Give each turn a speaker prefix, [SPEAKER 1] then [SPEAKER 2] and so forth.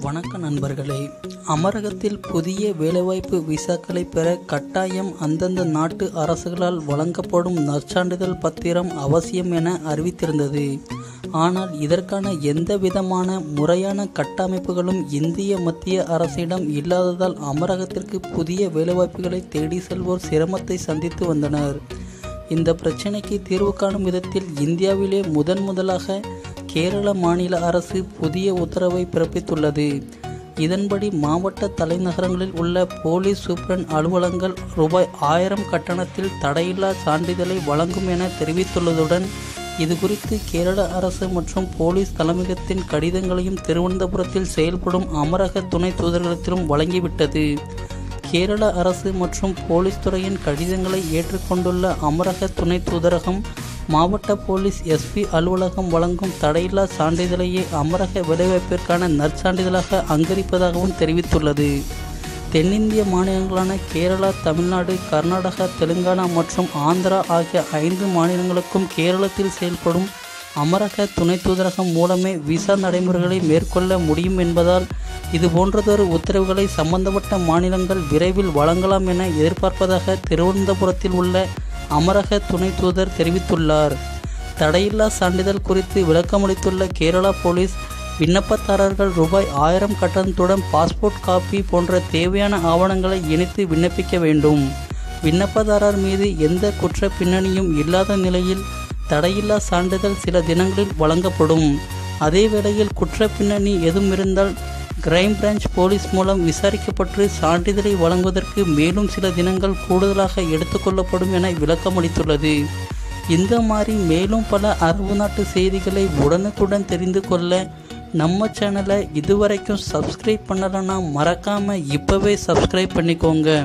[SPEAKER 1] வணக்க நண்பர்களே, அமரகத்தில் புதிய வேலைவாய்ப்பு விசாக்களை பெற கட்டாயம் அந்தந்த நாட்டு அரசுகளால் வழங்கப்படும் நற்சான்றிதழ் பத்திரம் அவசியம் என அறிவித்திருந்தது. ஆனால் இதற்கான எந்த விதமான முறையான கட்டமைப்புகளும் இந்திய மத்திய அரசிடம் இல்லாததால் அமரகத்திற்கு புதிய வேலைவாய்ப்புகளை தேடி செல்வோர் சிரமத்தை சந்தித்து வந்தனர். இந்த பிரச்சினைக்கு தீர்வு காணும் விதத்தில் இந்தியாவிலே முதலாக கேரள மாநில அரசு புதிய உத்தரவை பிறப்பித்துள்ளது. இதன்படி மாவட்ட தலைநகரங்களில் உள்ள போலீஸ் சூப்பரண்ட் அலுவலகங்கள் ரூபாய் 1000 கட்டணத்தில் தடையில்லா சான்றிதழை வழங்கும் என தெரிவித்துள்ளதுடன் இது குறித்து கேரள அரசு மற்றும் போலீஸ் தலைமையகத்தின் கடிதங்களையும் திருவனந்தபுரத்தில் செயல்படும் அமரக துணை தூதரகத்திலும் வழங்கிவிட்டது. கேரள அரசு மற்றும் போலீஸ் துறையின் கடிதங்களை ஏற்றுக்கொண்டுள்ள அமரக துணை தூதரகம் மாவட்ட போலீஸ் எஸ்பி அலுவலகம் வழங்கும் தடையில்லா சான்றிதழையே அமரக வேலைவாய்ப்பிற்கான நற்சான்றிதழாக அங்கீகரிப்பதாகவும் தெரிவித்துள்ளது. தென்னிந்திய மாநிலங்களான கேரளா, தமிழ்நாடு, கர்நாடகா, தெலுங்கானா மற்றும் ஆந்திரா ஆகிய 5 மாநிலங்களுக்கும் கேரளத்தில் செயல்படும் அமரக துணை தூதரகம் மூலமே விசா நடைமுறைகளை மேற்கொள்ள முடியும் என்பதால் இதுபோன்றதொரு உத்தரவுகளை சம்பந்தப்பட்ட மாநிலங்கள் விரைவில் வழங்கலாம் என எதிர்பார்ப்பதாக திருவனந்தபுரத்தில் உள்ள அமரக துணை தூதர் தெரிவித்துள்ளார். தடையில்லா சான்றிதழ் குறித்து விளக்கமளித்துள்ள கேரளா போலீஸ், விண்ணப்பதாரர்கள் ரூபாய் 1000 கட்டணத்துடன் பாஸ்போர்ட் காப்பி போன்ற தேவையான ஆவணங்களை இணைத்து விண்ணப்பிக்க வேண்டும். விண்ணப்பதாரர் மீது எந்த குற்ற பின்னணியும் இல்லாத நிலையில் தடையில்லா சான்றிதழ் சில தினங்களில் வழங்கப்படும். அதே வேளையில் குற்ற பின்னணி எதுவும் இருந்தால் கிரைம் பிரான்ச் போலீஸ் மூலம் விசாரிக்கப்பட்டு சான்றிதழை வழங்குவதற்கு மேலும் சில தினங்கள் கூடுதலாக எடுத்துக்கொள்ளப்படும் என விளக்கமளித்துள்ளது. இந்த மாதிரி மேலும் பல அரபு நாட்டு செய்திகளை உடனுக்குடன் தெரிந்து கொள்ள நம்ம சேனலை இதுவரைக்கும் சப்ஸ்கிரைப் பண்ணலைன்னா மறக்காமல் இப்போவே சப்ஸ்கிரைப் பண்ணிக்கோங்க.